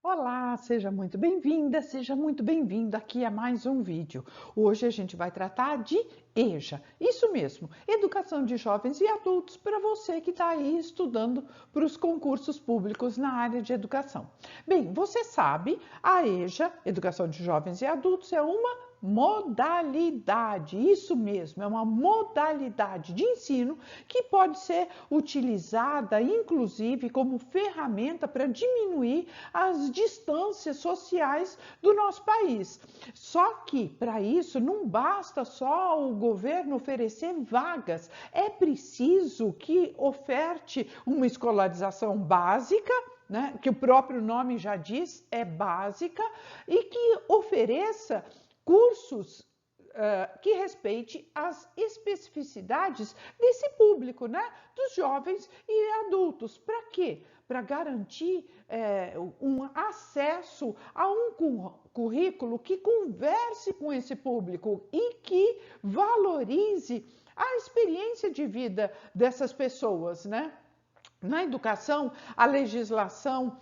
Olá, seja muito bem-vinda, seja muito bem-vindo aqui a mais um vídeo. Hoje a gente vai tratar de EJA, isso mesmo, Educação de Jovens e Adultos para você que está aí estudando para os concursos públicos na área de educação. Bem, você sabe, a EJA, Educação de Jovens e Adultos, é uma modalidade, isso mesmo, é uma modalidade de ensino que pode ser utilizada, inclusive, como ferramenta para diminuir as distâncias sociais do nosso país. Só que, para isso, não basta só o governo oferecer vagas, é preciso que oferte uma escolarização básica, né, que o próprio nome já diz, é básica, e que ofereça cursos que respeite as especificidades desse público, né? Dos jovens e adultos. Para quê? Para garantir um acesso a um currículo que converse com esse público e que valorize a experiência de vida dessas pessoas, né? Na educação, a legislação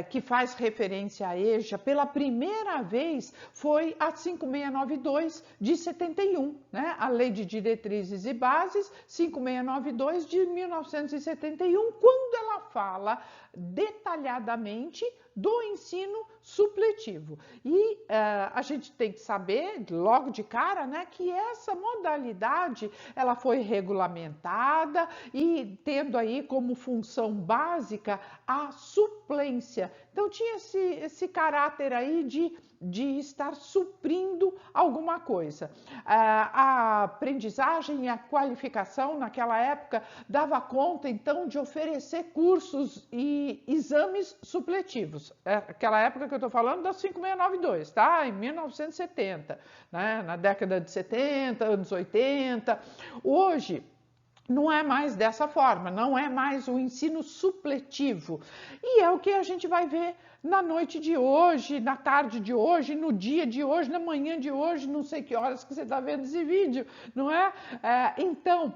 que faz referência à EJA, pela primeira vez, foi a 5692 de 71, né? A Lei de Diretrizes e Bases 5692 de 1971, quando ela fala detalhadamente do ensino supletivo. E a gente tem que saber, logo de cara, né, que essa modalidade ela foi regulamentada e tendo aí como função básica a suplência. Então tinha esse caráter aí de estar suprindo alguma coisa. A aprendizagem e a qualificação naquela época dava conta então de oferecer cursos e exames supletivos. Aquela época que eu estou falando da 5692, tá? Em 1970, né? Na década de 70, anos 80. Hoje, não é mais dessa forma, não é mais o ensino supletivo. E é o que a gente vai ver na noite de hoje, na tarde de hoje, no dia de hoje, na manhã de hoje, não sei que horas que você está vendo esse vídeo, não é? Então,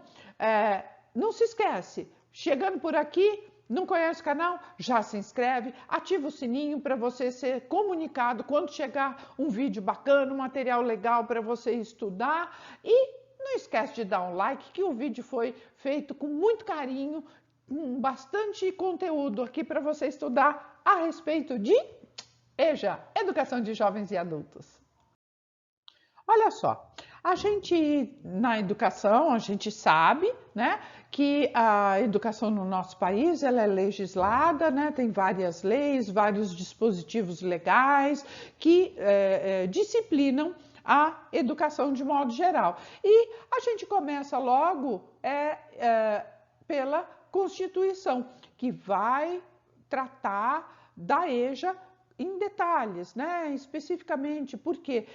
não se esquece, chegando por aqui, não conhece o canal? Já se inscreve, ativa o sininho para você ser comunicado quando chegar um vídeo bacana, um material legal para você estudar e não esquece de dar um like, que o vídeo foi feito com muito carinho, com bastante conteúdo aqui para você estudar a respeito de EJA, Educação de Jovens e Adultos. Olha só, a gente na educação, a gente sabe, né, que a educação no nosso país ela é legislada, né, tem várias leis, vários dispositivos legais que disciplinam a educação de modo geral. E a gente começa logo pela Constituição, que vai tratar da EJA em detalhes, né? Especificamente, porque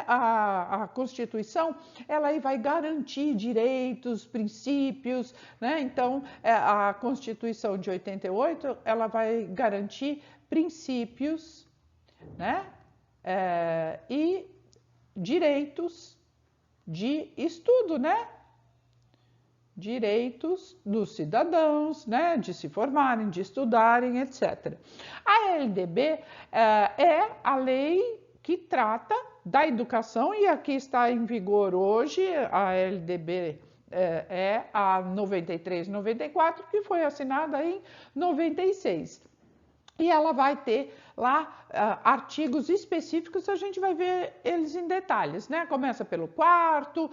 a Constituição ela aí vai garantir direitos, princípios, né? Então, a Constituição de 88 ela vai garantir princípios, né? E direitos de estudo, né? Direitos dos cidadãos, né? De se formarem, de estudarem, etc. A LDB é a lei que trata da educação e aqui está em vigor hoje a LDB é a 93/94 que foi assinada em 96. E ela vai ter lá artigos específicos, a gente vai ver eles em detalhes, né? Começa pelo quarto,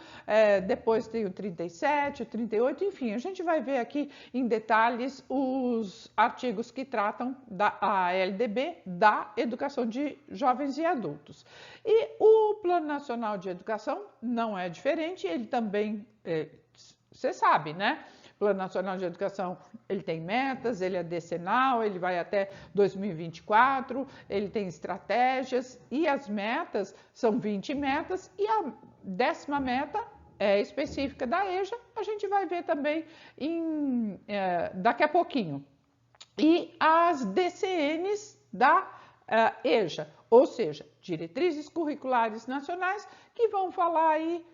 depois tem o 37, o 38, enfim, a gente vai ver aqui em detalhes os artigos que tratam da LDB, da educação de jovens e adultos. E o Plano Nacional de Educação não é diferente, ele também, você sabe, né? Plano Nacional de Educação, ele tem metas, ele é decenal, ele vai até 2024, ele tem estratégias e as metas são 20 metas e a 10ª meta é específica da EJA, a gente vai ver também daqui a pouquinho. E as DCNs da EJA, ou seja, Diretrizes Curriculares Nacionais, que vão falar aí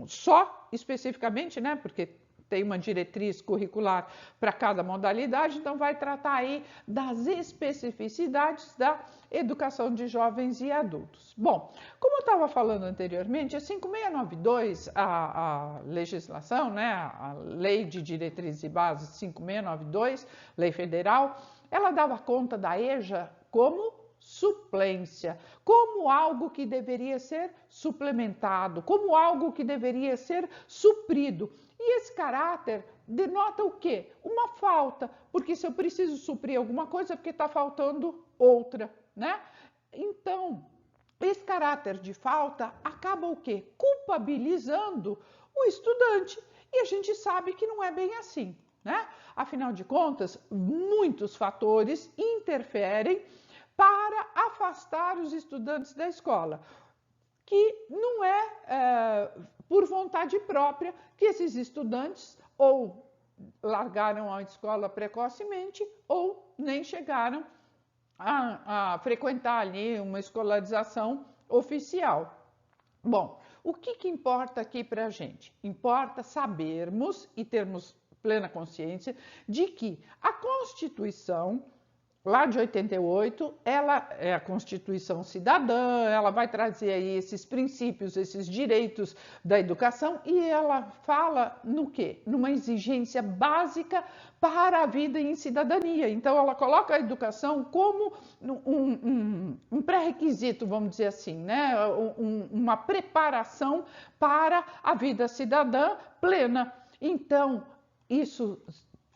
só especificamente, né? Porque tem uma diretriz curricular para cada modalidade, então vai tratar aí das especificidades da educação de jovens e adultos. Bom, como eu estava falando anteriormente, a 5692, a legislação, né, a Lei de Diretrizes e Bases 5692, Lei Federal, ela dava conta da EJA como suplência, como algo que deveria ser suplementado, como algo que deveria ser suprido. E esse caráter denota o quê? Uma falta, porque se eu preciso suprir alguma coisa é porque está faltando outra, né? Então, esse caráter de falta acaba o quê? Culpabilizando o estudante. E a gente sabe que não é bem assim, né? Afinal de contas, muitos fatores interferem para afastar os estudantes da escola, que não é por vontade própria que esses estudantes ou largaram a escola precocemente ou nem chegaram a frequentar ali uma escolarização oficial. Bom, o que importa aqui para a gente? Importa sabermos e termos plena consciência de que a Constituição lá de 88, ela é a Constituição Cidadã, ela vai trazer aí esses princípios, esses direitos da educação e ela fala no quê? Numa exigência básica para a vida em cidadania. Então, ela coloca a educação como um pré-requisito, vamos dizer assim, né? Uma preparação para a vida cidadã plena. Então, isso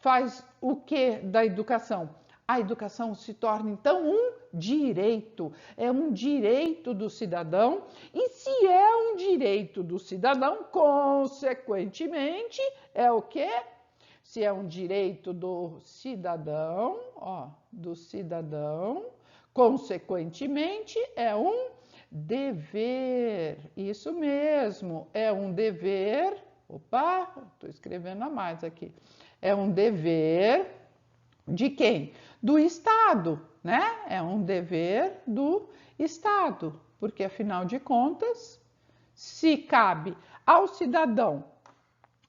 faz o que da educação? A educação se torna, então, um direito. É um direito do cidadão. E se é um direito do cidadão, consequentemente, é o quê? Se é um direito do cidadão, consequentemente, é um dever. Isso mesmo, é um dever. Opa, estou escrevendo a mais aqui. É um dever de quem? Do Estado, né? É um dever do Estado, porque afinal de contas, se cabe ao cidadão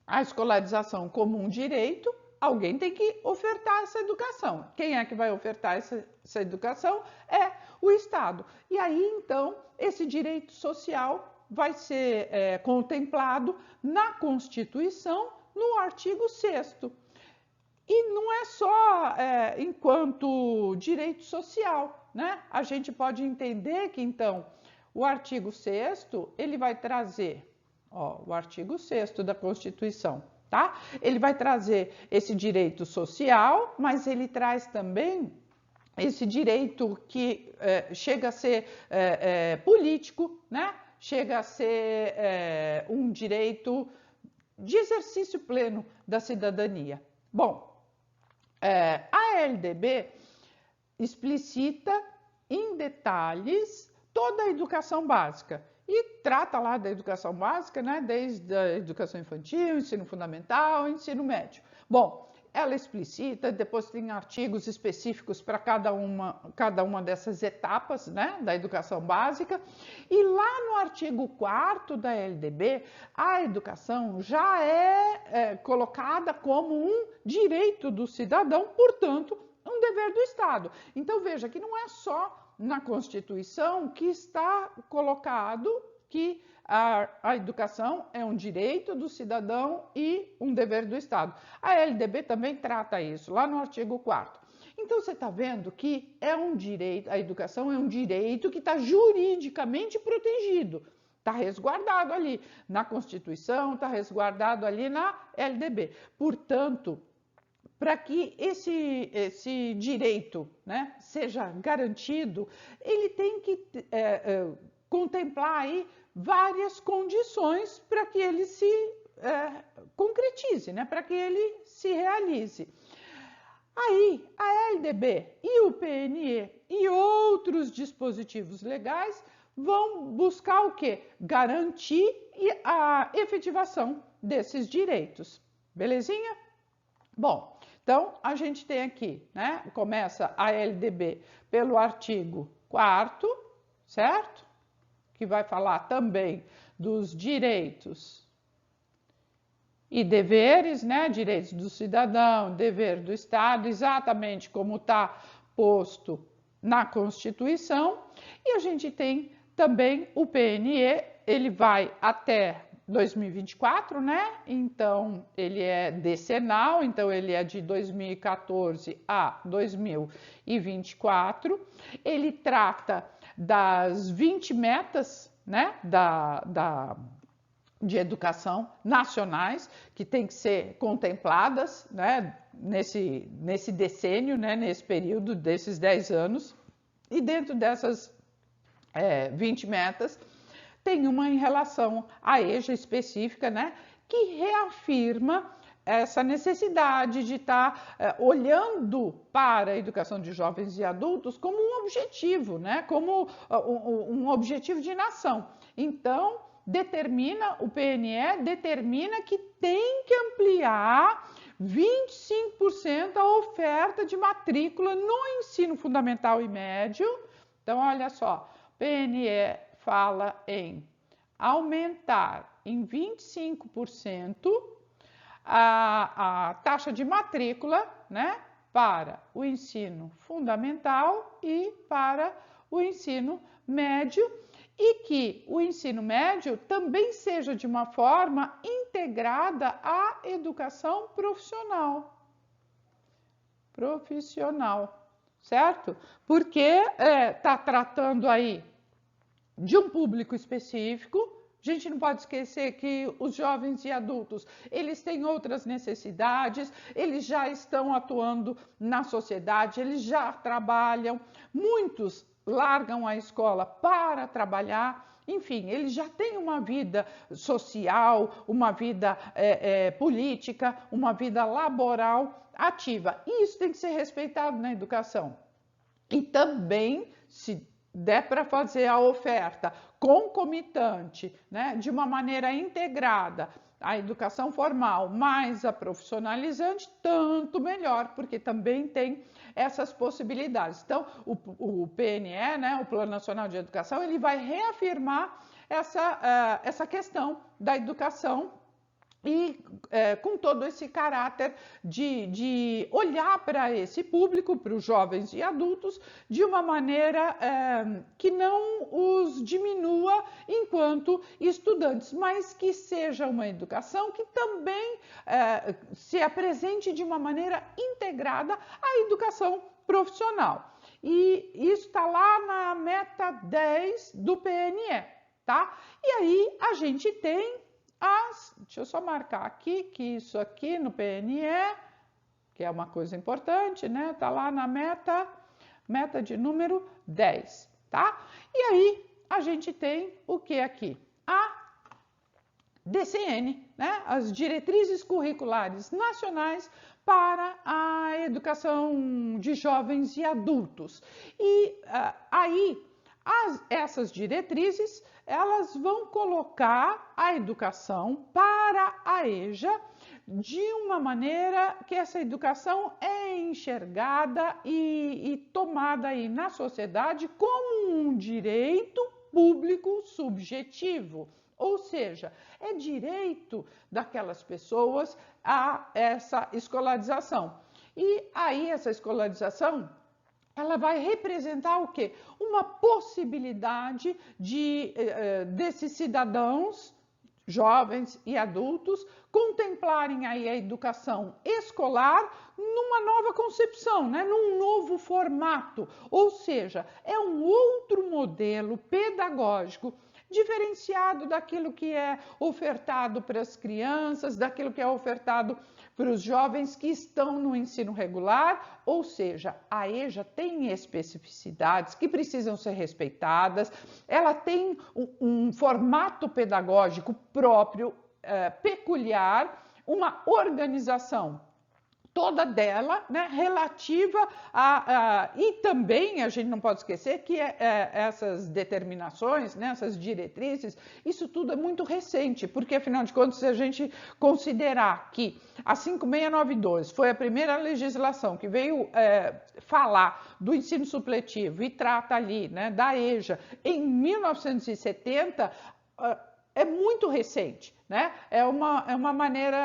a escolarização como um direito, alguém tem que ofertar essa educação. Quem é que vai ofertar essa educação? É o Estado. E aí, então, esse direito social vai ser contemplado na Constituição, no artigo 6º. E não é só enquanto direito social, né? A gente pode entender que, então, o artigo 6º, ele vai trazer, o artigo 6º da Constituição, tá? Ele vai trazer esse direito social, mas ele traz também esse direito que chega a ser político, né? Chega a ser um direito de exercício pleno da cidadania. Bom, a LDB explicita em detalhes toda a educação básica e trata lá da educação básica, né, desde a educação infantil, ensino fundamental, ensino médio. Bom, ela explicita, depois tem artigos específicos para cada uma dessas etapas, né, da educação básica. E lá no artigo 4º da LDB, a educação já é colocada como um direito do cidadão, portanto, um dever do Estado. Então, veja que não é só na Constituição que está colocado que a educação é um direito do cidadão e um dever do Estado. A LDB também trata isso, lá no artigo 4º. Então, você está vendo que é um direito, a educação é um direito que está juridicamente protegido, está resguardado ali na Constituição, está resguardado ali na LDB. Portanto, para que esse direito, né, seja garantido, ele tem que contemplar aí várias condições para que ele se concretize, né, para que ele se realize. Aí, a LDB e o PNE e outros dispositivos legais vão buscar o quê? Garantir a efetivação desses direitos. Belezinha? Bom, então a gente tem aqui, né? Começa a LDB pelo artigo 4º, certo? Que vai falar também dos direitos e deveres, né? Direitos do cidadão, dever do Estado, exatamente como está posto na Constituição. E a gente tem também o PNE, ele vai até 2024, né? Então, ele é decenal, então ele é de 2014 a 2024. Ele trata das 20 metas, né, de educação nacionais que tem que ser contempladas, né, nesse decênio, né, nesse período desses 10 anos. E dentro dessas 20 metas, tem uma em relação à EJA específica, né, que reafirma essa necessidade de estar olhando para a educação de jovens e adultos como um objetivo, né, como um objetivo de nação. Então, o PNE determina que tem que ampliar 25% a oferta de matrícula no ensino fundamental e médio. Então, olha só, PNE fala em aumentar em 25% a taxa de matrícula, né, para o ensino fundamental e para o ensino médio, e que o ensino médio também seja de uma forma integrada à educação profissional, certo? Porque está tratando aí de um público específico. A gente não pode esquecer que os jovens e adultos, eles têm outras necessidades, eles já estão atuando na sociedade, eles já trabalham, muitos largam a escola para trabalhar, enfim, eles já têm uma vida social, uma vida política, uma vida laboral ativa. E isso tem que ser respeitado na educação. E também, se der para fazer a oferta concomitante, né, de uma maneira integrada, a educação formal mais a profissionalizante, tanto melhor, porque também tem essas possibilidades. Então, o PNE, né, o Plano Nacional de Educação, ele vai reafirmar essa questão da educação e com todo esse caráter de olhar para esse público, para os jovens e adultos, de uma maneira que não os diminua enquanto estudantes, mas que seja uma educação que também se apresente de uma maneira integrada à educação profissional. E isso está lá na meta 10 do PNE, tá? E aí a gente tem deixa eu só marcar aqui, que isso aqui no PNE, que é uma coisa importante, né? Tá lá na meta de número 10, tá? E aí a gente tem o que aqui? A DCN, né? As Diretrizes Curriculares Nacionais para a Educação de Jovens e Adultos. E aí, essas diretrizes, elas vão colocar a educação para a EJA de uma maneira que essa educação é enxergada e tomada aí na sociedade como um direito público subjetivo. Ou seja, é direito daquelas pessoas a essa escolarização. E aí essa escolarização, ela vai representar o quê? Uma possibilidade desses cidadãos, jovens e adultos, contemplarem aí a educação escolar numa nova concepção, né? Num novo formato. Ou seja, é um outro modelo pedagógico diferenciado daquilo que é ofertado para as crianças, daquilo que é ofertado para os jovens que estão no ensino regular, ou seja, a EJA tem especificidades que precisam ser respeitadas, ela tem um formato pedagógico próprio, peculiar, uma organização toda dela, né, relativa e também a gente não pode esquecer que essas determinações, né, essas diretrizes, isso tudo é muito recente, porque afinal de contas, se a gente considerar que a 5692 foi a primeira legislação que veio falar do ensino supletivo e trata ali, né, da EJA em 1970, é muito recente, né? É uma maneira,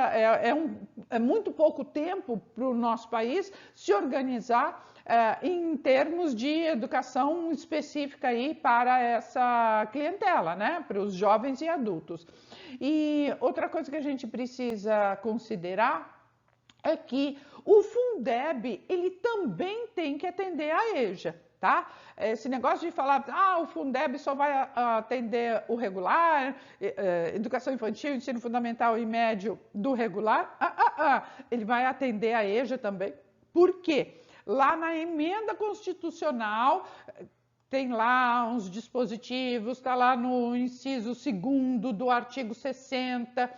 é muito pouco tempo para o nosso país se organizar em termos de educação específica aí para essa clientela, né? Para os jovens e adultos. E outra coisa que a gente precisa considerar é que o Fundeb, ele também tem que atender a EJA, tá? Esse negócio de falar, o Fundeb só vai atender o regular, educação infantil, ensino fundamental e médio do regular, ele vai atender a EJA também. Por quê? Lá na emenda constitucional, tem lá uns dispositivos, está lá no inciso 2º do artigo 60,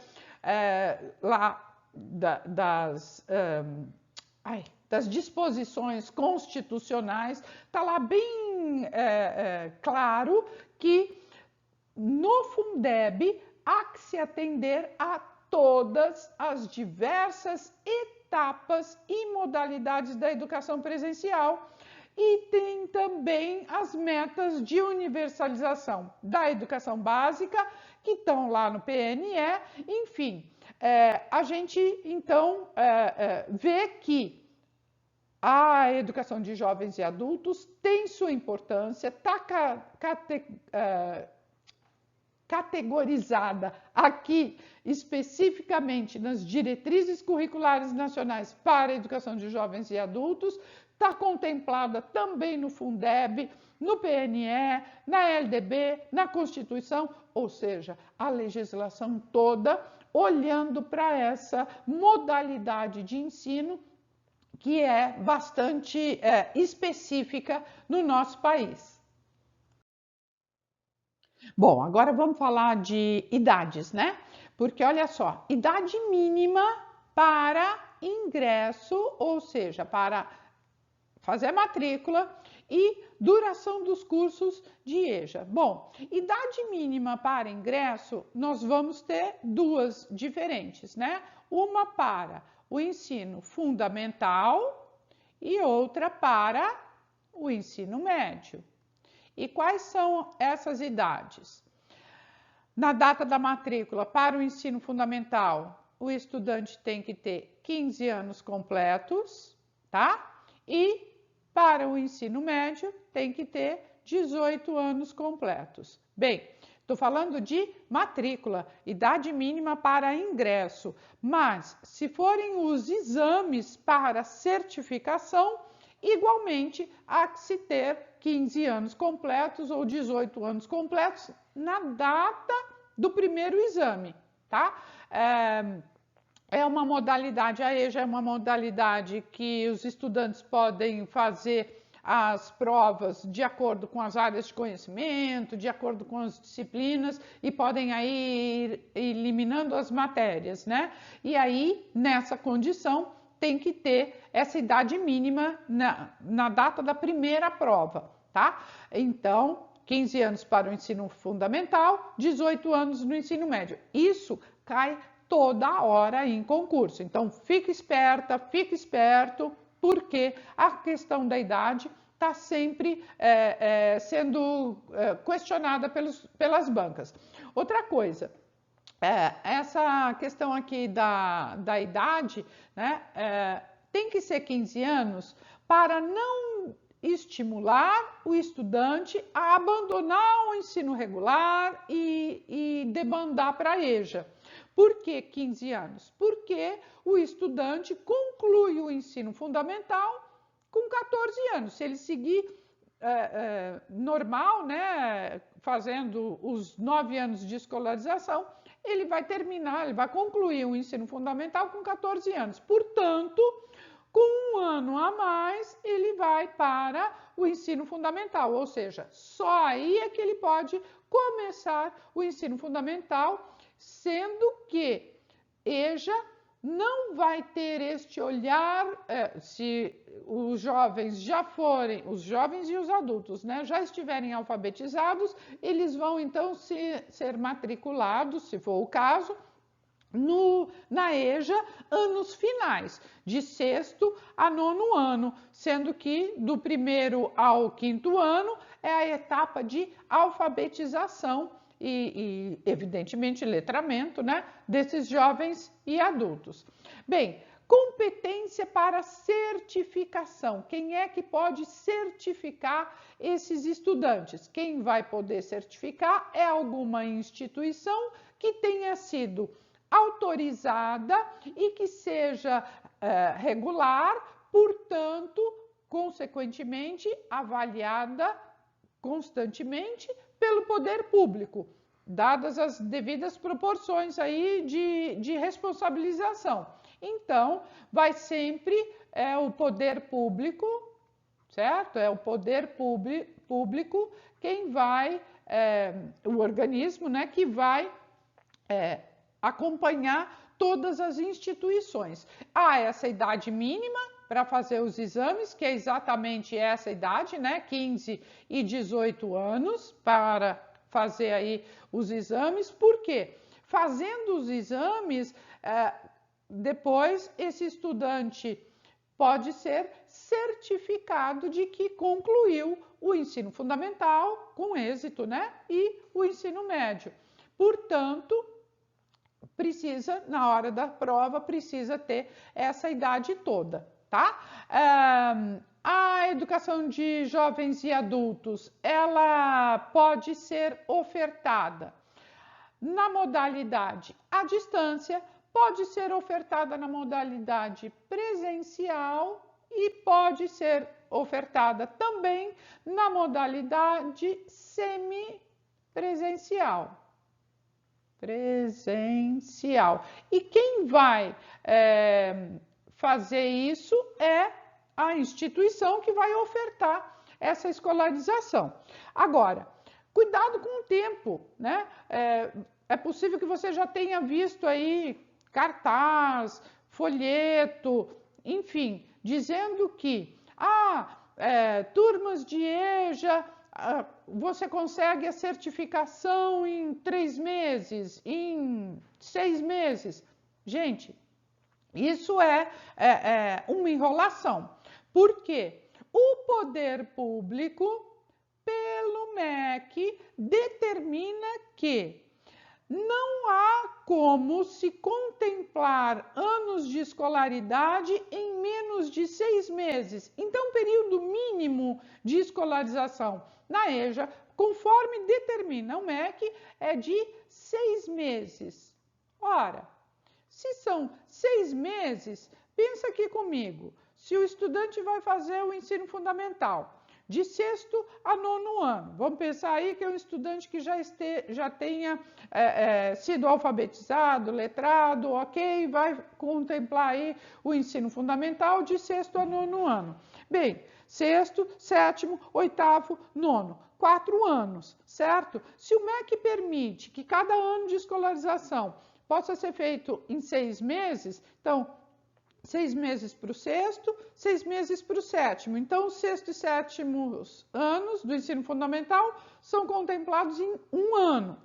lá das disposições constitucionais, está lá bem claro que no Fundeb há que se atender a todas as diversas etapas e modalidades da educação presencial. E tem também as metas de universalização da educação básica, que estão lá no PNE, enfim. A gente, então, vê que a educação de jovens e adultos tem sua importância, está categorizada aqui especificamente nas diretrizes curriculares nacionais para a educação de jovens e adultos, está contemplada também no Fundeb, no PNE, na LDB, na Constituição, ou seja, a legislação toda olhando para essa modalidade de ensino que é bastante específica no nosso país. Bom, agora vamos falar de idades, né? Porque olha só, idade mínima para ingresso, ou seja, para fazer a matrícula e duração dos cursos de EJA. Bom, idade mínima para ingresso, nós vamos ter duas diferentes, né? Uma para o ensino fundamental e outra para o ensino médio. E quais são essas idades? Na data da matrícula para o ensino fundamental, o estudante tem que ter 15 anos completos, tá? E para o ensino médio, tem que ter 18 anos completos. Bem, estou falando de matrícula, idade mínima para ingresso, mas se forem os exames para certificação, igualmente há que se ter 15 anos completos ou 18 anos completos na data do primeiro exame, tá? É uma modalidade, a EJA é uma modalidade que os estudantes podem fazer as provas de acordo com as áreas de conhecimento, de acordo com as disciplinas e podem aí ir eliminando as matérias, né? E aí, nessa condição, tem que ter essa idade mínima na data da primeira prova, tá? Então, 15 anos para o ensino fundamental, 18 anos no ensino médio. Isso cai toda hora em concurso. Então, fique esperta, fique esperto, porque a questão da idade está sempre sendo questionada pelas bancas. Outra coisa, essa questão aqui da idade, né, tem que ser 15 anos para não estimular o estudante a abandonar o ensino regular e debandar para a EJA. Por que 15 anos? Porque o estudante conclui o ensino fundamental com 14 anos. Se ele seguir normal, né, fazendo os 9 anos de escolarização, ele vai terminar, ele vai concluir o ensino fundamental com 14 anos. Portanto, com um ano a mais, ele vai para o ensino fundamental, ou seja, só aí é que ele pode começar o ensino fundamental, sendo que EJA não vai ter este olhar, se os jovens já forem, os jovens e os adultos, né, já estiverem alfabetizados, eles vão então ser matriculados, se for o caso, na EJA, anos finais, de 6º a 9º ano, sendo que do 1º ao 5º ano é a etapa de alfabetização evidentemente, letramento, né, desses jovens e adultos. Bem, competência para certificação. Quem é que pode certificar esses estudantes? Quem vai poder certificar é alguma instituição que tenha sido autorizada e que seja regular, portanto, consequentemente, avaliada constantemente pelo poder público, dadas as devidas proporções aí de responsabilização. Então, vai sempre o poder público, certo? É o poder público quem vai, o organismo, né, que vai acompanhar todas as instituições. Há essa idade mínima para fazer os exames, que é exatamente essa idade, né, 15 e 18 anos, para fazer aí os exames. Por quê? Fazendo os exames, depois esse estudante pode ser certificado de que concluiu o ensino fundamental com êxito, né? E o ensino médio. Portanto, precisa, na hora da prova, precisa ter essa idade toda, tá? A educação de jovens e adultos, ela pode ser ofertada na modalidade à distância, pode ser ofertada na modalidade presencial e pode ser ofertada também na modalidade semipresencial. E quem vai fazer isso é a instituição que vai ofertar essa escolarização. Agora, cuidado com o tempo, né? É possível que você já tenha visto aí cartaz, folheto, enfim, dizendo que turmas de EJA, você consegue a certificação em 3 meses, em 6 meses. Gente, isso é uma enrolação. Por quê? O poder público, pelo MEC, determina que não há como se contemplar anos de escolaridade em menos de 6 meses. Então, o período mínimo de escolarização na EJA, conforme determina o MEC, é de 6 meses. Ora, se são 6 meses, pensa aqui comigo, se o estudante vai fazer o ensino fundamental, de 6º a 9º ano. Vamos pensar aí que é um estudante que já tenha sido alfabetizado, letrado, ok? Vai contemplar aí o ensino fundamental de 6º a 9º ano. Bem, 6º, 7º, 8º, 9º. 4 anos, certo? Se o MEC permite que cada ano de escolarização possa ser feito em 6 meses, então 6 meses para o 6º, 6 meses para o 7º. Então, os 6º e 7º anos do ensino fundamental são contemplados em 1 ano.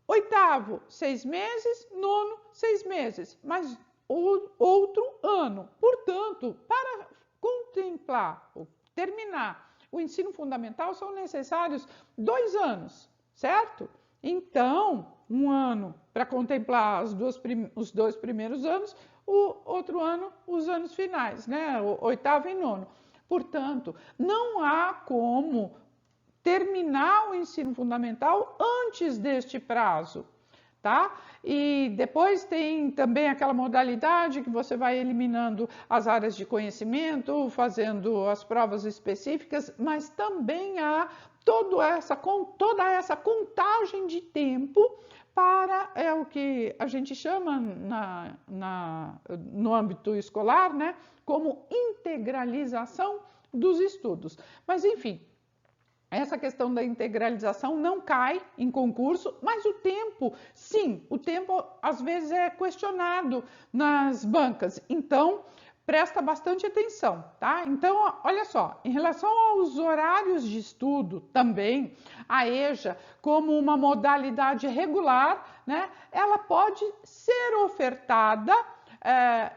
8º, 6 meses, 9º, 6 meses, mas outro ano. Portanto, para contemplar, terminar o ensino fundamental, são necessários 2 anos, certo? Então, 1 ano para contemplar os 2 primeiros anos, o outro ano, os anos finais, né? O 8º e 9º. Portanto, não há como terminar o ensino fundamental antes deste prazo, tá? E depois tem também aquela modalidade que você vai eliminando as áreas de conhecimento, fazendo as provas específicas, mas também há toda essa contagem de tempo para o que a gente chama no âmbito escolar, né, como integralização dos estudos. Mas, enfim, essa questão da integralização não cai em concurso, mas o tempo, sim, o tempo às vezes é questionado nas bancas. Então, presta bastante atenção, tá? Então, olha só, em relação aos horários de estudo também, a EJA, como uma modalidade regular, né, ela pode ser ofertada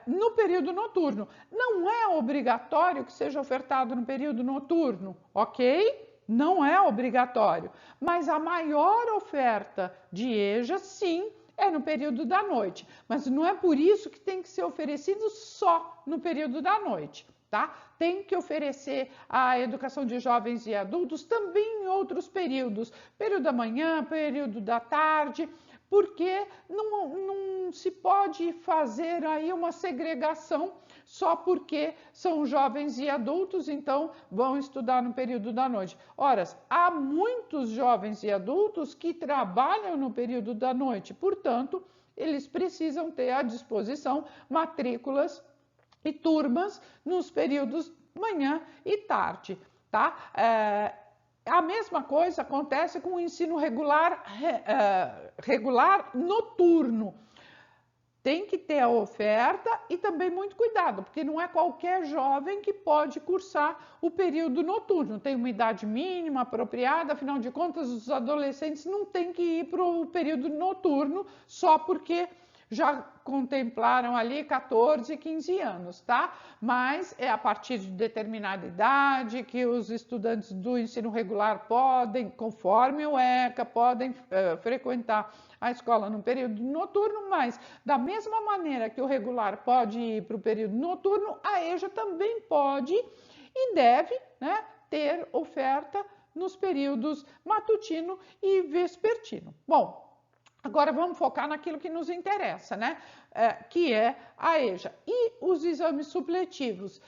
no período noturno. Não é obrigatório que seja ofertado no período noturno, ok? não é obrigatório, mas a maior oferta de EJA, sim, é no período da noite, mas não é por isso que tem que ser oferecido só no período da noite, tá? Tem que oferecer a educação de jovens e adultos também em outros períodos, período da manhã, período da tarde, porque não se pode fazer aí uma segregação só porque são jovens e adultos, então vão estudar no período da noite. Ora, há muitos jovens e adultos que trabalham no período da noite, portanto, eles precisam ter à disposição matrículas e turmas nos períodos manhã e tarde, tá? A mesma coisa acontece com o ensino regular noturno. Tem que ter a oferta e também muito cuidado, porque não é qualquer jovem que pode cursar o período noturno. Tem uma idade mínima apropriada, afinal de contas, os adolescentes não têm que ir para o período noturno só porque já contemplaram ali 14, 15 anos, tá? Mas é a partir de determinada idade que os estudantes do ensino regular podem, conforme o ECA, podem frequentar a escola no período noturno, mas da mesma maneira que o regular pode ir para o período noturno, a EJA também pode e deve, né, ter oferta nos períodos matutino e vespertino. Bom, agora vamos focar naquilo que nos interessa, né? Que é a EJA. E os exames supletivos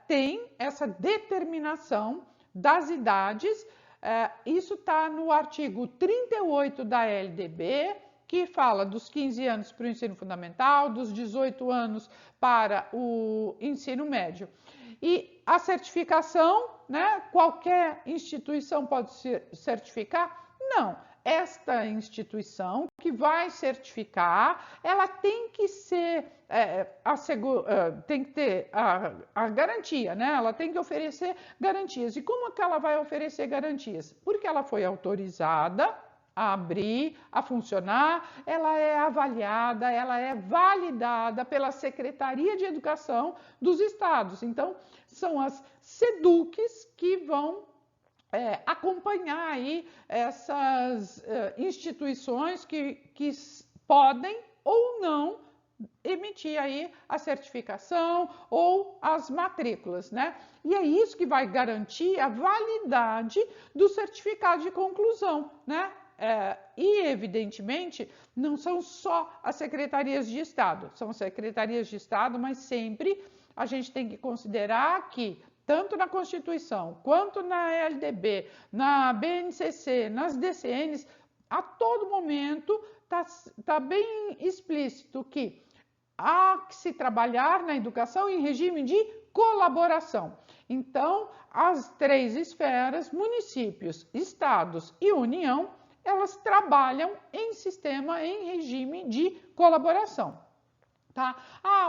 têm essa determinação das idades. Isso está no artigo 38 da LDB, que fala dos 15 anos para o ensino fundamental, dos 18 anos para o ensino médio. E a certificação, né? Qualquer instituição pode certificar? Não. Esta instituição que vai certificar, ela tem que ser, tem que ter a garantia, né? Ela tem que oferecer garantias. E como que ela vai oferecer garantias? Porque ela foi autorizada a abrir, a funcionar, ela é avaliada, ela é validada pela Secretaria de Educação dos Estados. Então, são as SEDUCs que vão acompanhar aí essas instituições que podem ou não emitir aí a certificação ou as matrículas, né? E é isso que vai garantir a validade do certificado de conclusão, né? E, evidentemente, não são só as secretarias de Estado, são secretarias de Estado, mas sempre a gente tem que considerar que tanto na Constituição, quanto na LDB, na BNCC, nas DCNs, a todo momento tá bem explícito que há que se trabalhar na educação em regime de colaboração. Então, as três esferas, municípios, estados e União, elas trabalham em regime de colaboração. Tá?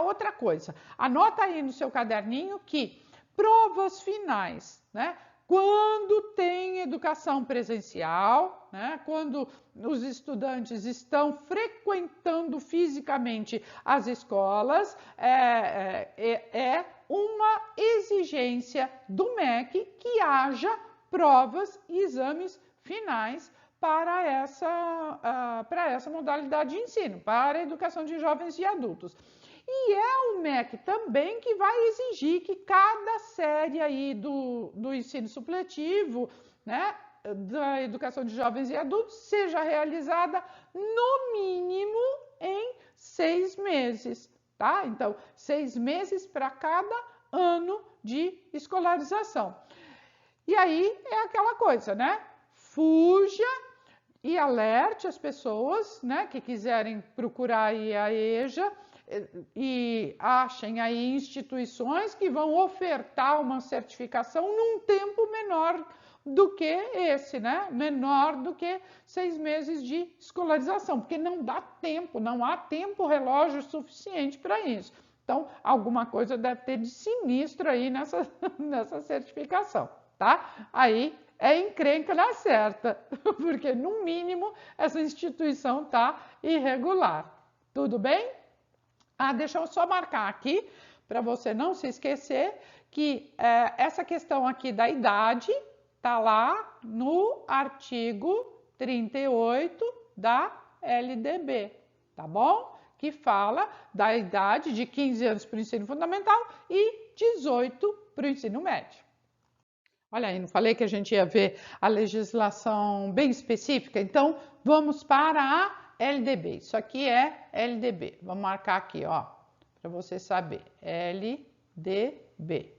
Outra coisa, anota aí no seu caderninho que provas finais, né? Quando tem educação presencial, né? Quando os estudantes estão frequentando fisicamente as escolas, é uma exigência do MEC que haja provas e exames finais para essa modalidade de ensino, para a educação de jovens e adultos. E é o MEC também que vai exigir que cada série aí do ensino supletivo, né, da educação de jovens e adultos, seja realizada no mínimo em 6 meses, tá? Então, 6 meses para cada ano de escolarização. E aí é aquela coisa, né? Fuja e alerte as pessoas, né, que quiserem procurar aí a EJA, e achem aí instituições que vão ofertar uma certificação num tempo menor do que esse, né? Menor do que 6 meses de escolarização, porque não dá tempo, não há tempo relógio suficiente para isso. Então, alguma coisa deve ter de sinistro aí nessa certificação, tá? Aí é encrenca na certa, porque no mínimo essa instituição está irregular. Tudo bem? Deixa eu só marcar aqui, para você não se esquecer, que essa questão aqui da idade, Está lá no artigo 38 da LDB, tá bom? Que fala da idade de 15 anos para o ensino fundamental e 18 para o ensino médio. Olha aí, não falei que a gente ia ver a legislação bem específica? Então, vamos para a LDB. Isso aqui é LDB. Vamos marcar aqui, ó, para você saber. LDB,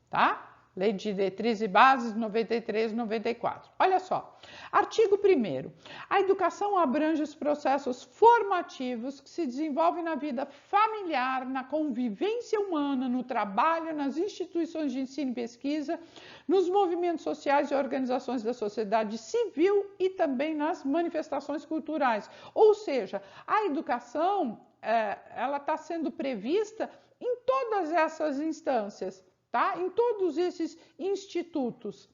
tá? Lei de Diretrizes e Bases 93 e 94. Olha só, artigo 1º. A educação abrange os processos formativos que se desenvolvem na vida familiar, na convivência humana, no trabalho, nas instituições de ensino e pesquisa, nos movimentos sociais e organizações da sociedade civil e também nas manifestações culturais. Ou seja, a educação, ela está sendo prevista em todas essas instâncias. Tá? Em todos esses institutos.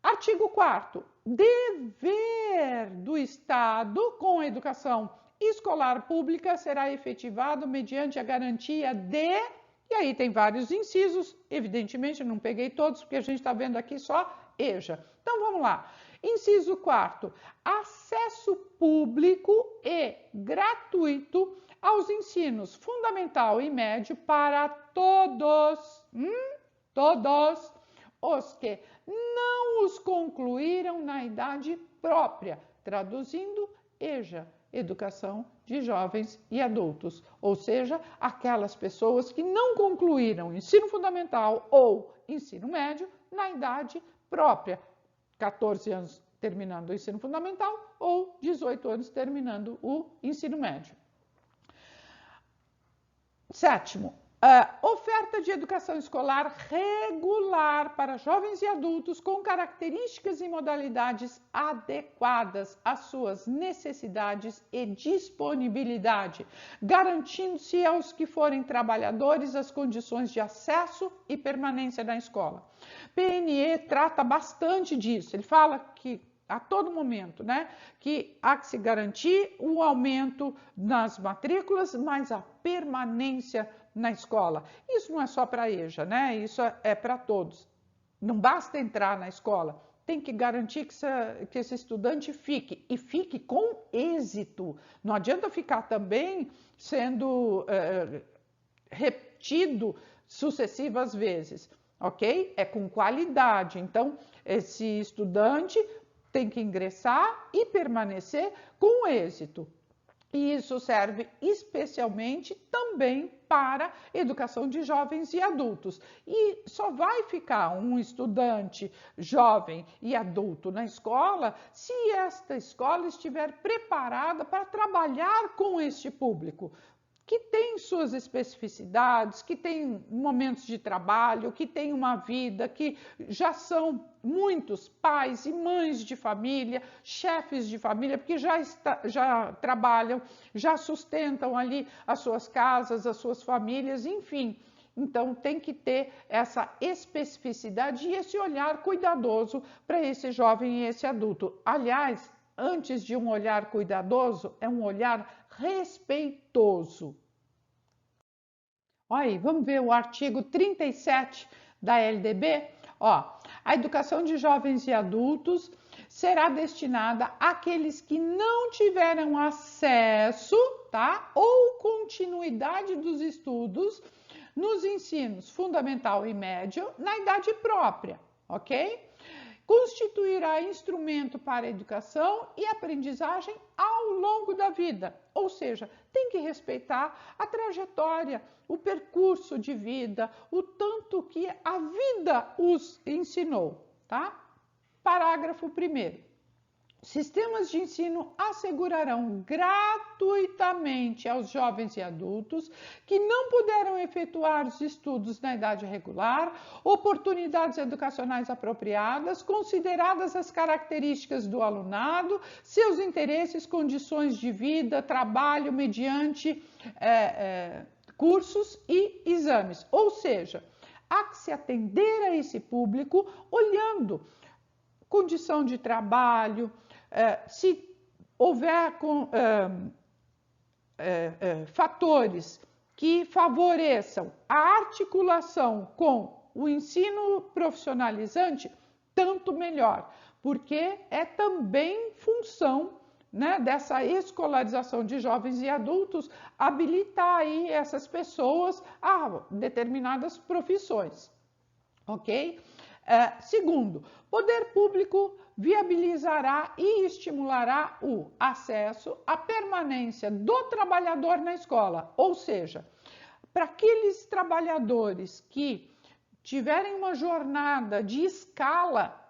Artigo 4º. Dever do Estado com a educação escolar pública será efetivado mediante a garantia de... E aí tem vários incisos, evidentemente eu não peguei todos, porque a gente está vendo aqui só EJA. Então vamos lá. Inciso 4º. Acesso público e gratuito aos ensinos fundamental e médio para todos. Todos os que não os concluíram na idade própria, traduzindo EJA, Educação de Jovens e Adultos, ou seja, aquelas pessoas que não concluíram ensino fundamental ou ensino médio na idade própria, 14 anos terminando o ensino fundamental ou 18 anos terminando o ensino médio. 7º. Oferta de educação escolar regular para jovens e adultos com características e modalidades adequadas às suas necessidades e disponibilidade, garantindo-se aos que forem trabalhadores as condições de acesso e permanência na escola. PNE trata bastante disso, ele fala que a todo momento, né, que há que se garantir o aumento nas matrículas, mas a permanência na escola. Isso não é só para a EJA, né? Isso é para todos. Não basta entrar na escola, tem que garantir que esse estudante fique, e fique com êxito. Não adianta ficar também sendo repetido sucessivas vezes, ok? É com qualidade. Então, esse estudante tem que ingressar e permanecer com êxito. E isso serve especialmente também para educação de jovens e adultos. E só vai ficar um estudante jovem e adulto na escola se esta escola estiver preparada para trabalhar com este público, que tem suas especificidades, que tem momentos de trabalho, que tem uma vida, que já são muitos pais e mães de família, chefes de família, porque já trabalham, já sustentam ali as suas casas, as suas famílias, enfim. Então, tem que ter essa especificidade e esse olhar cuidadoso para esse jovem e esse adulto. Aliás, antes de um olhar cuidadoso, é um olhar respeitoso. Olha aí, vamos ver o artigo 37 da LDB? Ó, a educação de jovens e adultos será destinada àqueles que não tiveram acesso, tá? Ou continuidade dos estudos nos ensinos fundamental e médio na idade própria, ok? Constituirá instrumento para a educação e aprendizagem ao longo da vida, ou seja, tem que respeitar a trajetória, o percurso de vida, o tanto que a vida os ensinou, tá? Parágrafo 1º. Sistemas de ensino assegurarão gratuitamente aos jovens e adultos que não puderam efetuar os estudos na idade regular oportunidades educacionais apropriadas, consideradas as características do alunado, seus interesses, condições de vida, trabalho, mediante cursos e exames. Ou seja, há que se atender a esse público olhando condição de trabalho, se houver fatores que favoreçam a articulação com o ensino profissionalizante, tanto melhor, porque é também função, né, dessa escolarização de jovens e adultos habilitar aí essas pessoas a determinadas profissões, ok? Segundo, poder público viabilizará e estimulará o acesso à permanência do trabalhador na escola, ou seja, para aqueles trabalhadores que tiverem uma jornada de escala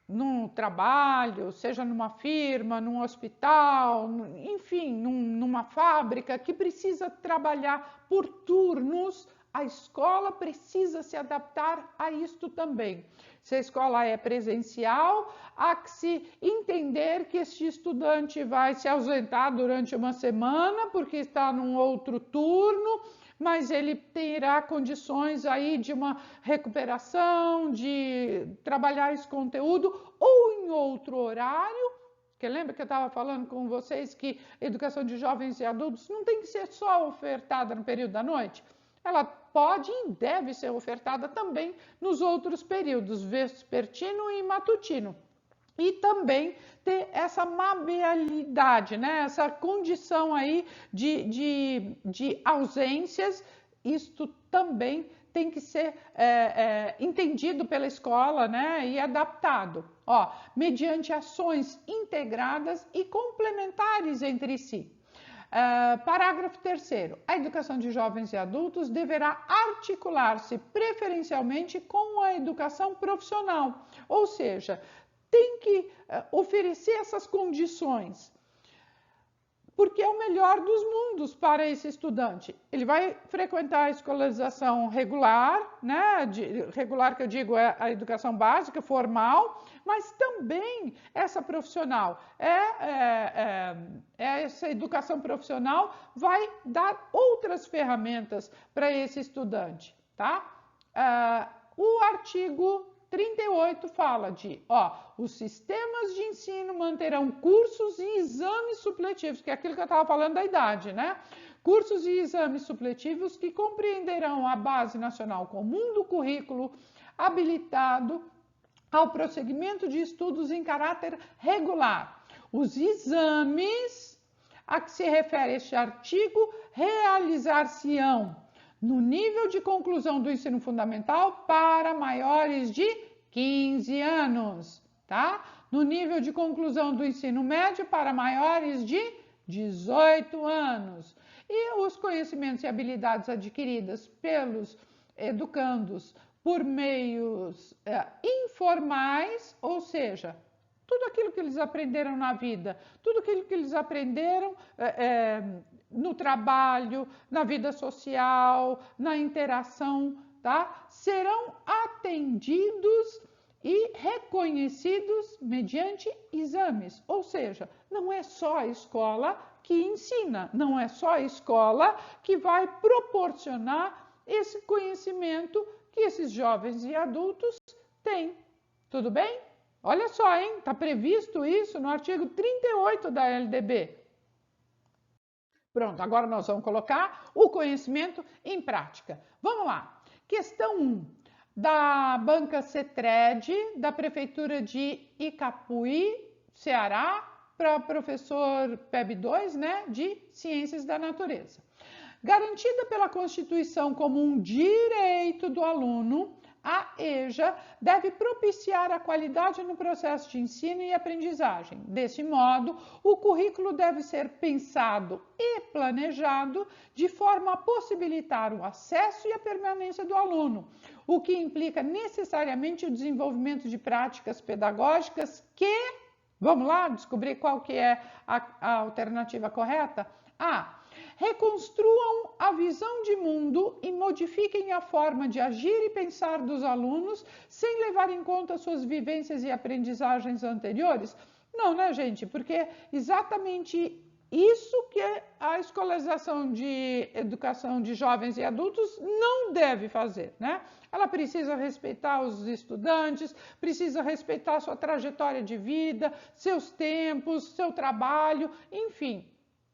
no trabalho, seja numa firma, num hospital, enfim, numa fábrica que precisa trabalhar por turnos, a escola precisa se adaptar a isto também. Se a escola é presencial, há que se entender que este estudante vai se ausentar durante uma semana porque está num outro turno, mas ele terá condições aí de uma recuperação, de trabalhar esse conteúdo ou em outro horário. Porque lembra que eu estava falando com vocês que a educação de jovens e adultos não tem que ser só ofertada no período da noite? Ela pode e deve ser ofertada também nos outros períodos, vespertino e matutino. E também ter essa maleabilidade, né? Essa condição aí de ausências, isto também tem que ser entendido pela escola, né? E adaptado, ó, mediante ações integradas e complementares entre si. Parágrafo 3º. A educação de jovens e adultos deverá articular-se preferencialmente com a educação profissional, ou seja, tem que oferecer essas condições, porque é o melhor dos mundos para esse estudante. Ele vai frequentar a escolarização regular, né? Regular que eu digo é a educação básica, formal, mas também essa profissional. Essa educação profissional vai dar outras ferramentas para esse estudante, tá? O artigo 38 fala de, os sistemas de ensino manterão cursos e exames supletivos, que é aquilo que eu estava falando da idade, né? Cursos e exames supletivos que compreenderão a base nacional comum do currículo, habilitado ao prosseguimento de estudos em caráter regular. Os exames a que se refere este artigo realizar-se-ão no nível de conclusão do ensino fundamental para maiores de 15 anos, tá? No nível de conclusão do ensino médio para maiores de 18 anos. E os conhecimentos e habilidades adquiridas pelos educandos por meios informais, ou seja, tudo aquilo que eles aprenderam na vida, tudo aquilo que eles aprenderam no trabalho, na vida social, na interação, tá? Serão atendidos e reconhecidos mediante exames. Ou seja, não é só a escola que ensina, não é só a escola que vai proporcionar esse conhecimento que esses jovens e adultos têm. Tudo bem? Olha só, hein? Está previsto isso no artigo 38 da LDB. Pronto, agora nós vamos colocar o conhecimento em prática. Vamos lá. Questão 1. Da banca CETRED, da Prefeitura de Icapuí, Ceará, para o professor PEB 2, né, de Ciências da Natureza. Garantida pela Constituição como um direito do aluno, a EJA deve propiciar a qualidade no processo de ensino e aprendizagem. Desse modo, o currículo deve ser pensado e planejado de forma a possibilitar o acesso e a permanência do aluno, o que implica necessariamente o desenvolvimento de práticas pedagógicas que... Vamos lá descobrir qual que é a alternativa correta? Reconstruam a visão de mundo e modifiquem a forma de agir e pensar dos alunos sem levar em conta suas vivências e aprendizagens anteriores? Não, né, gente? Porque exatamente isso que a escolarização de educação de jovens e adultos não deve fazer, né? Ela precisa respeitar os estudantes, precisa respeitar sua trajetória de vida, seus tempos, seu trabalho, enfim.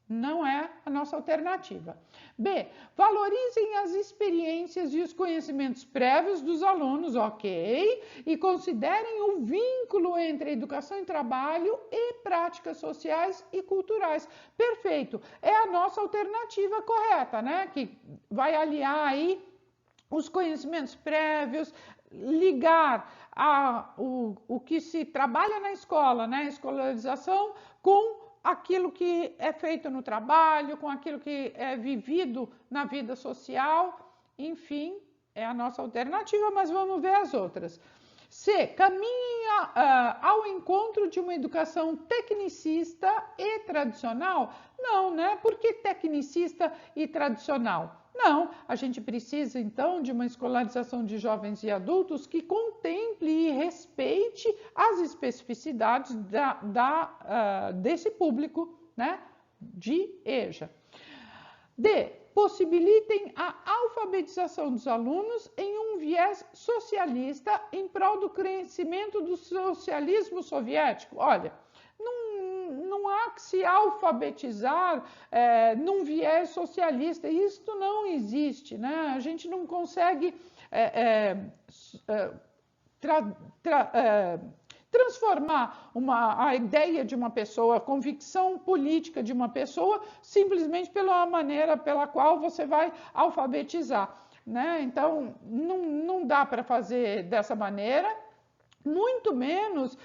não é a nossa alternativa. B, valorizem as experiências e os conhecimentos prévios dos alunos, ok, e considerem o vínculo entre educação e trabalho e práticas sociais e culturais. Perfeito, é a nossa alternativa correta, né? Que vai aliar aí os conhecimentos prévios, ligar o que se trabalha na escola, né? Escolarização, com aquilo que é feito no trabalho, com aquilo que é vivido na vida social, enfim, é a nossa alternativa, mas vamos ver as outras. C, caminha ao encontro de uma educação tecnicista e tradicional? Não, né? Por que tecnicista e tradicional? Não, a gente precisa então de uma escolarização de jovens e adultos que contemple e respeite as especificidades desse público, né, de EJA. D, possibilitem a alfabetização dos alunos em um viés socialista em prol do crescimento do socialismo soviético. Olha, não há que se alfabetizar num viés socialista, isso não existe, né? A gente não consegue transformar a ideia de uma pessoa, a convicção política de uma pessoa, simplesmente pela maneira pela qual você vai alfabetizar, né? Então, não dá para fazer dessa maneira, muito menos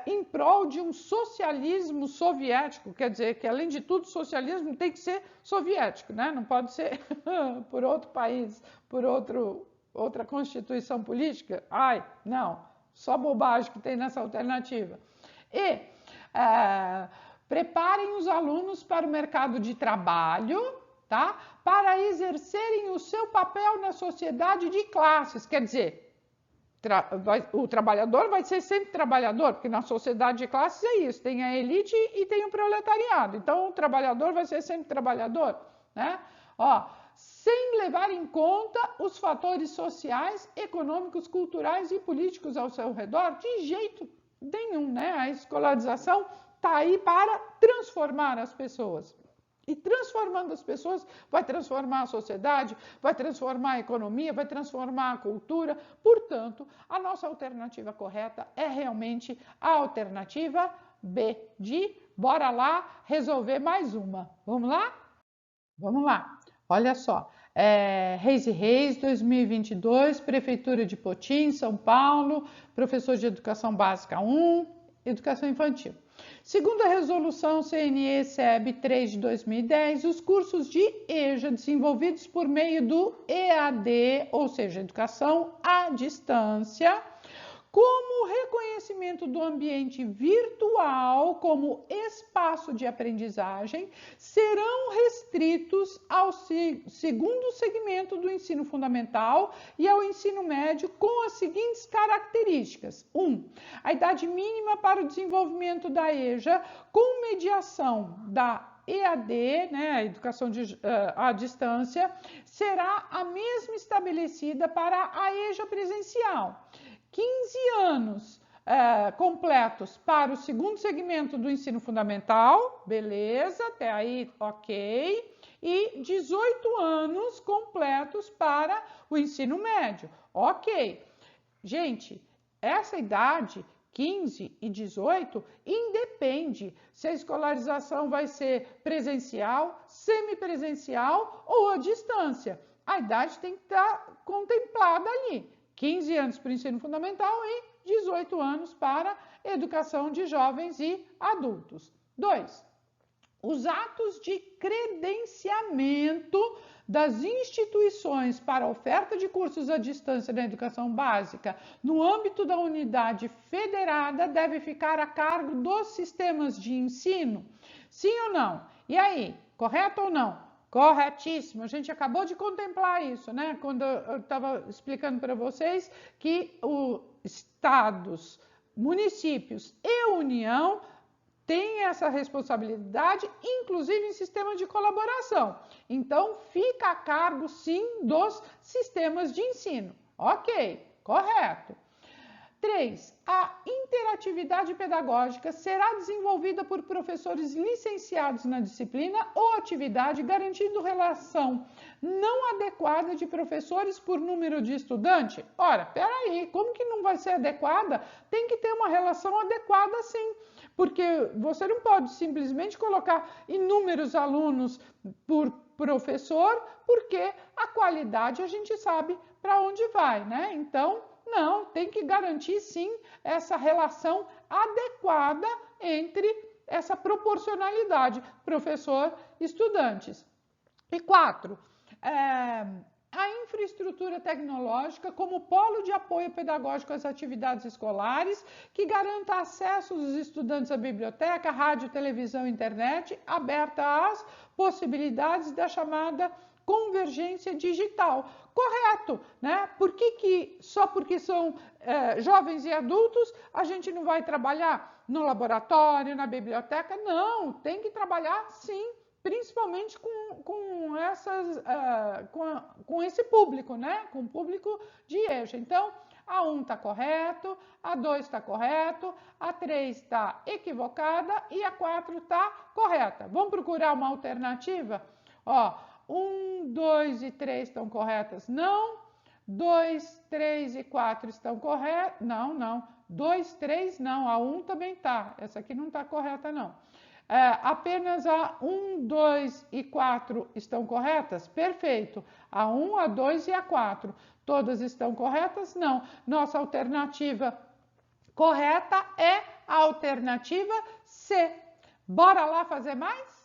em prol de um socialismo soviético, quer dizer que, além de tudo, socialismo tem que ser soviético, né? Não pode ser por outro país, por outra constituição política. Ai, não, só bobagem que tem nessa alternativa. E preparem os alunos para o mercado de trabalho, tá? Para exercerem o seu papel na sociedade de classes, quer dizer, o trabalhador vai ser sempre trabalhador, porque na sociedade de classes é isso, tem a elite e tem o proletariado. Então, o trabalhador vai ser sempre trabalhador, né? Ó, sem levar em conta os fatores sociais, econômicos, culturais e políticos ao seu redor, de jeito nenhum, né? A escolarização está aí para transformar as pessoas. E transformando as pessoas, vai transformar a sociedade, vai transformar a economia, vai transformar a cultura. Portanto, a nossa alternativa correta é realmente a alternativa B, de bora lá resolver mais uma. Vamos lá? Vamos lá. Olha só. Reis e Reis, 2022, Prefeitura de Potim, São Paulo, professor de Educação Básica 1, Educação Infantil. Segundo a resolução CNE-CEB 3 de 2010, os cursos de EJA desenvolvidos por meio do EAD, ou seja, educação à distância, como reconhecimento do ambiente virtual como espaço de aprendizagem, serão restritos ao segundo segmento do ensino fundamental e ao ensino médio com as seguintes características. 1. A idade mínima para o desenvolvimento da EJA com mediação da EAD, né, a educação à distância, será a mesma estabelecida para a EJA presencial. 15 anos completos para o segundo segmento do ensino fundamental, beleza, até aí ok, e 18 anos completos para o ensino médio, ok. Gente, essa idade, 15 e 18, independe se a escolarização vai ser presencial, semipresencial ou à distância. A idade tem que estar contemplada ali. 15 anos para o ensino fundamental e 18 anos para educação de jovens e adultos. 2. Os atos de credenciamento das instituições para oferta de cursos à distância na educação básica no âmbito da unidade federada deve ficar a cargo dos sistemas de ensino? Sim ou não? E aí, correto ou não? Corretíssimo, a gente acabou de contemplar isso, né? Quando eu estava explicando para vocês que os estados, municípios e União têm essa responsabilidade, inclusive em sistemas de colaboração. Então, fica a cargo, sim, dos sistemas de ensino. Ok, correto. 3. A atividade pedagógica será desenvolvida por professores licenciados na disciplina ou atividade, garantindo relação não adequada de professores por número de estudante? Ora, peraí, como que não vai ser adequada? Tem que ter uma relação adequada sim, porque você não pode simplesmente colocar inúmeros alunos por professor, porque a qualidade a gente sabe para onde vai, né? Então, não, tem que garantir sim essa relação adequada entre essa proporcionalidade professor-estudantes. E 4, a infraestrutura tecnológica como polo de apoio pedagógico às atividades escolares, que garanta acesso dos estudantes à biblioteca, rádio, televisão e internet, aberta às possibilidades da chamada convergência digital. Correto, né? Por que só porque são jovens e adultos a gente não vai trabalhar no laboratório, na biblioteca? Não, tem que trabalhar sim, principalmente com esse público, né? Com o público de EJA. Então, a 1 está correto, a 2 está correto, a 3 está equivocada e a 4 está correta. Vamos procurar uma alternativa? Ó, 1, 2 e 3 estão corretas? Não. 2, 3 e 4 estão corretas? Não, não. 2, 3 não. A 1 também está. Essa aqui não está correta, não. Apenas a 1, 2 e 4 estão corretas? Perfeito. A 1, a 2 e a 4. Todas estão corretas? Não. Nossa alternativa correta é a alternativa C. Bora lá fazer mais?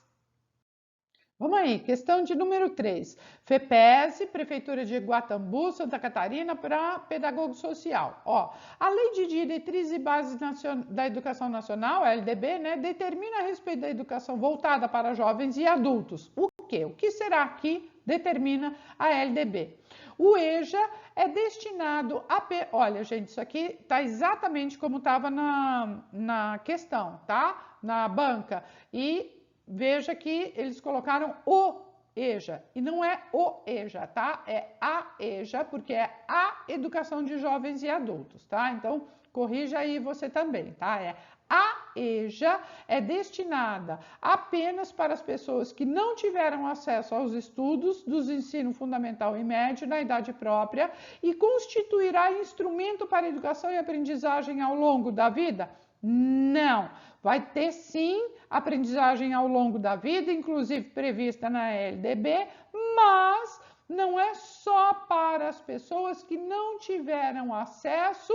Vamos aí, questão de número 3. FEPESE, Prefeitura de Guatambu, Santa Catarina, para pedagogo social. Ó, a Lei de Diretrizes e Bases da Educação Nacional, a LDB, né, determina a respeito da educação voltada para jovens e adultos. O quê? O que será que determina a LDB? O EJA é destinado a... Olha, gente, isso aqui está exatamente como estava na questão, tá? Na banca. E veja que eles colocaram o EJA, e não é o EJA, tá? É a EJA, porque é a educação de jovens e adultos, tá? Então, corrija aí você também, tá? A EJA é destinada apenas para as pessoas que não tiveram acesso aos estudos dos ensino fundamental e médio na idade própria e constituirá instrumento para educação e aprendizagem ao longo da vida? Não, vai ter sim aprendizagem ao longo da vida, inclusive prevista na LDB, mas não é só para as pessoas que não tiveram acesso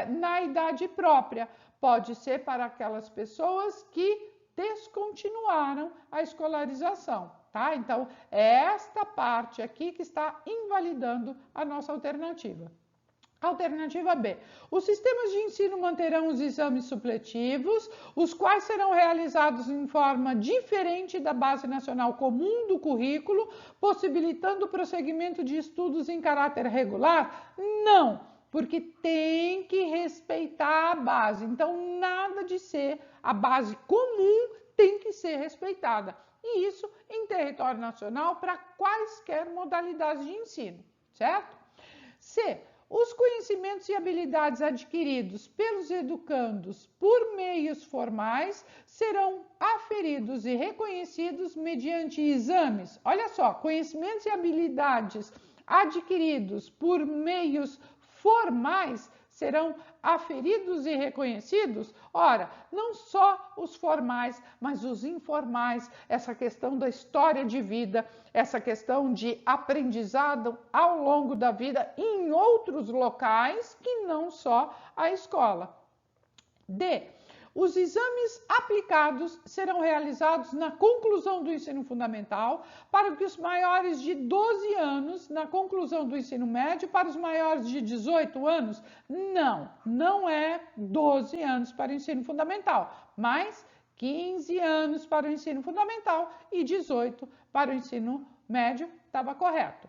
na idade própria. Pode ser para aquelas pessoas que descontinuaram a escolarização, tá? Então, é esta parte aqui que está invalidando a nossa alternativa. Alternativa B. Os sistemas de ensino manterão os exames supletivos, os quais serão realizados em forma diferente da base nacional comum do currículo, possibilitando o prosseguimento de estudos em caráter regular? Não, porque tem que respeitar a base. Então, nada de ser a base comum tem que ser respeitada. E isso em território nacional para quaisquer modalidades de ensino, certo? C. Os conhecimentos e habilidades adquiridos pelos educandos por meios formais serão aferidos e reconhecidos mediante exames. Olha só, conhecimentos e habilidades adquiridos por meios formais serão aferidos e reconhecidos? Ora, não só os formais, mas os informais, essa questão da história de vida, essa questão de aprendizado ao longo da vida em outros locais que não só a escola. D. Os exames aplicados serão realizados na conclusão do ensino fundamental para que os maiores de 12 anos, na conclusão do ensino médio, para os maiores de 18 anos? Não, não é 12 anos para o ensino fundamental, mas 15 anos para o ensino fundamental e 18 para o ensino médio, estava correto.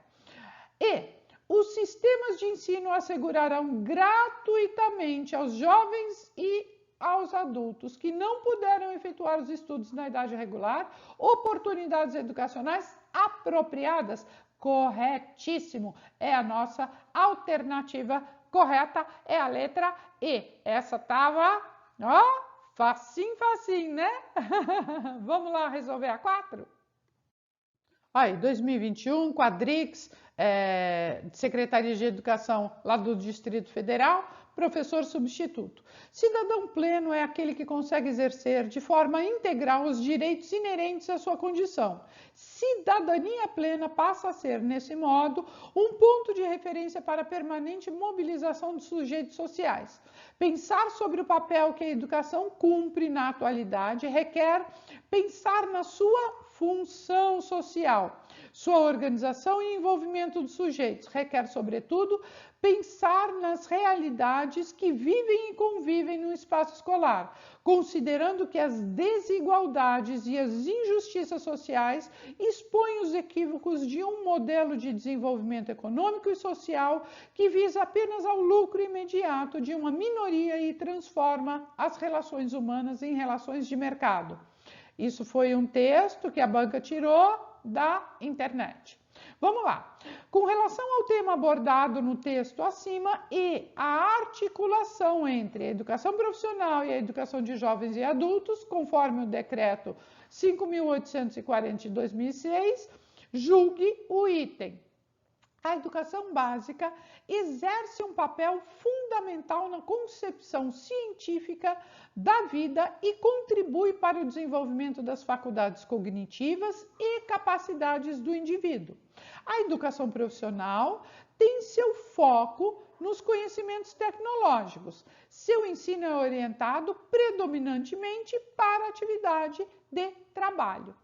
E os sistemas de ensino assegurarão gratuitamente aos jovens e aos adultos que não puderam efetuar os estudos na idade regular, oportunidades educacionais apropriadas? Corretíssimo, é a nossa alternativa correta é a letra E. Essa tava, ó, facinho, facinho, né? Vamos lá resolver a 4? Aí, 2021, Quadrix, Secretaria de Educação lá do Distrito Federal, professor substituto. Cidadão pleno é aquele que consegue exercer de forma integral os direitos inerentes à sua condição. Cidadania plena passa a ser, nesse modo, um ponto de referência para a permanente mobilização dos sujeitos sociais. Pensar sobre o papel que a educação cumpre na atualidade requer pensar na sua função social. Sua organização e envolvimento dos sujeitos requer, sobretudo, pensar nas realidades que vivem e convivem no espaço escolar, considerando que as desigualdades e as injustiças sociais expõem os equívocos de um modelo de desenvolvimento econômico e social que visa apenas ao lucro imediato de uma minoria e transforma as relações humanas em relações de mercado. Isso foi um texto que a banca tirou da internet. Vamos lá. Com relação ao tema abordado no texto acima e a articulação entre a educação profissional e a educação de jovens e adultos, conforme o decreto 5.840 de 2006, julgue o item. A educação básica exerce um papel fundamental na concepção científica da vida e contribui para o desenvolvimento das faculdades cognitivas e capacidades do indivíduo. A educação profissional tem seu foco nos conhecimentos tecnológicos. Seu ensino é orientado predominantemente para a atividade de trabalho.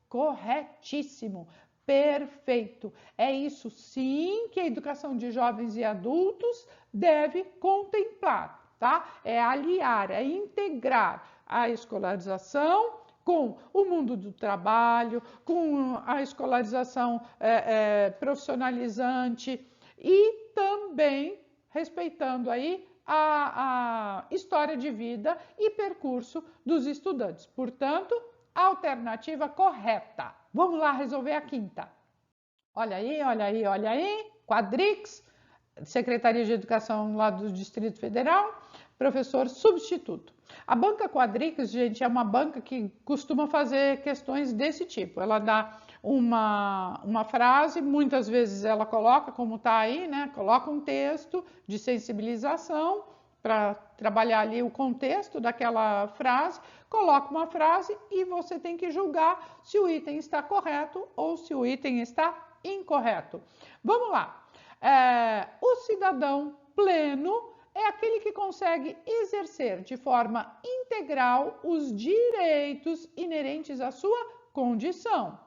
Corretíssimo. Perfeito. É isso sim que a educação de jovens e adultos deve contemplar, tá? É aliar, é integrar a escolarização com o mundo do trabalho, com a escolarização profissionalizante e também respeitando aí a história de vida e percurso dos estudantes. Portanto, alternativa correta. Vamos lá resolver a 5ª. Olha aí, olha aí, olha aí. Quadrix, Secretaria de Educação lá do Distrito Federal, professor substituto. A banca Quadrix, gente, é uma banca que costuma fazer questões desse tipo. Ela dá uma frase, muitas vezes ela coloca, como está aí, né? Coloca um texto de sensibilização para trabalhar ali o contexto daquela frase, coloca uma frase e você tem que julgar se o item está correto ou se o item está incorreto. Vamos lá. O cidadão pleno é aquele que consegue exercer de forma integral os direitos inerentes à sua condição.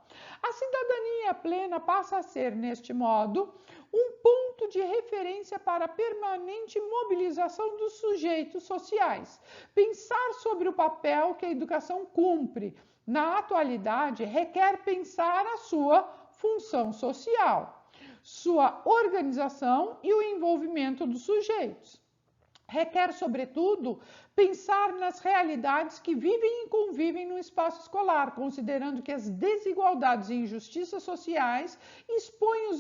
A cidadania plena passa a ser, neste modo, um ponto de referência para a permanente mobilização dos sujeitos sociais. Pensar sobre o papel que a educação cumpre na atualidade requer pensar a sua função social, sua organização e o envolvimento dos sujeitos. Requer, sobretudo, pensar nas realidades que vivem e convivem no espaço escolar, considerando que as desigualdades e injustiças sociais expõem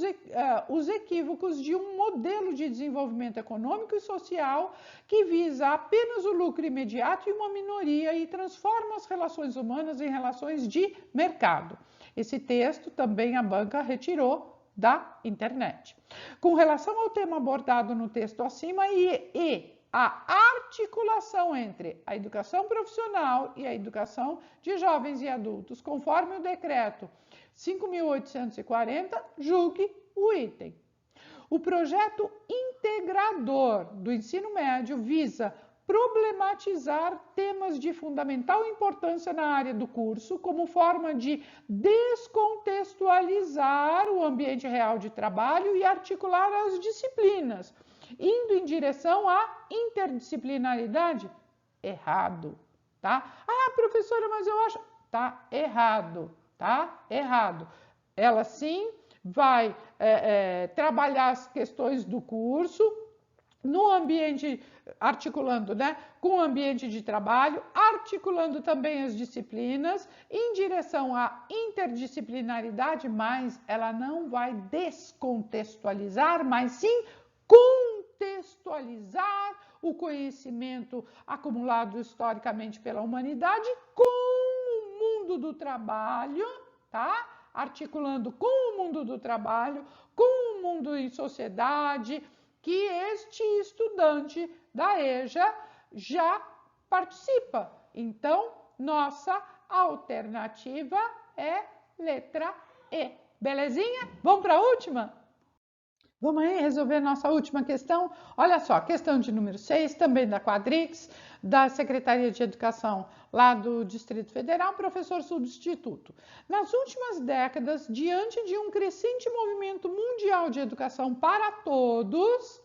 os equívocos de um modelo de desenvolvimento econômico e social que visa apenas o lucro imediato e uma minoria e transforma as relações humanas em relações de mercado. Esse texto também a banca retirou da internet. Com relação ao tema abordado no texto acima e a articulação entre a educação profissional e a educação de jovens e adultos, conforme o decreto 5.840, julgue o item. O projeto integrador do ensino médio visa problematizar temas de fundamental importância na área do curso, como forma de descontextualizar o ambiente real de trabalho e articular as disciplinas, indo em direção à interdisciplinaridade. Errado, tá? Ah, professora, mas eu acho... Tá errado, tá? Errado. Ela sim vai trabalhar as questões do curso no ambiente, articulando, né, com o ambiente de trabalho, articulando também as disciplinas em direção à interdisciplinaridade, mas ela não vai descontextualizar, mas sim contextualizar o conhecimento acumulado historicamente pela humanidade com o mundo do trabalho, tá? Articulando com o mundo do trabalho, com o mundo em sociedade, que este estudante da EJA já participa. Então, nossa alternativa é letra E. Belezinha? Vamos para a última? Vamos aí resolver nossa última questão? Olha só, questão de número 6, também da Quadrix, da Secretaria de Educação lá do Distrito Federal, professor substituto. Nas últimas décadas, diante de um crescente movimento mundial de educação para todos,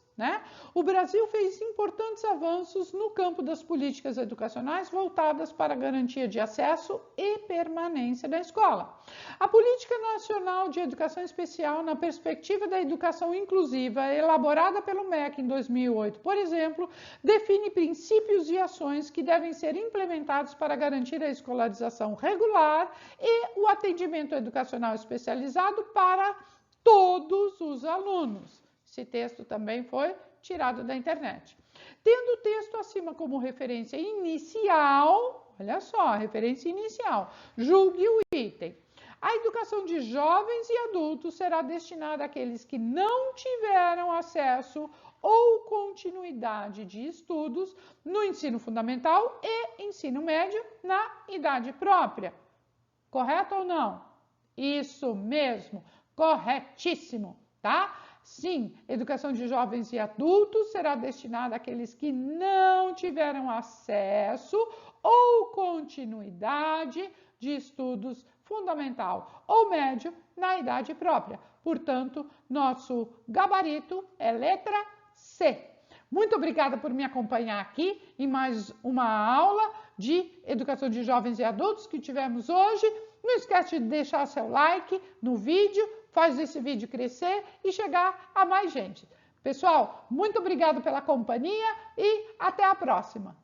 o Brasil fez importantes avanços no campo das políticas educacionais voltadas para a garantia de acesso e permanência da escola. A Política Nacional de Educação Especial, na perspectiva da educação inclusiva, elaborada pelo MEC em 2008, por exemplo, define princípios e ações que devem ser implementados para garantir a escolarização regular e o atendimento educacional especializado para todos os alunos. Esse texto também foi tirado da internet. Tendo o texto acima como referência inicial, olha só, referência inicial, julgue o item. A educação de jovens e adultos será destinada àqueles que não tiveram acesso ou continuidade de estudos no ensino fundamental e ensino médio na idade própria. Correto ou não? Isso mesmo, corretíssimo, tá? Sim, educação de jovens e adultos será destinada àqueles que não tiveram acesso ou continuidade de estudos fundamental ou médio na idade própria. Portanto, nosso gabarito é letra C. Muito obrigada por me acompanhar aqui em mais uma aula de educação de jovens e adultos que tivemos hoje. Não esquece de deixar seu like no vídeo, faz esse vídeo crescer e chegar a mais gente. Pessoal, muito obrigado pela companhia e até a próxima.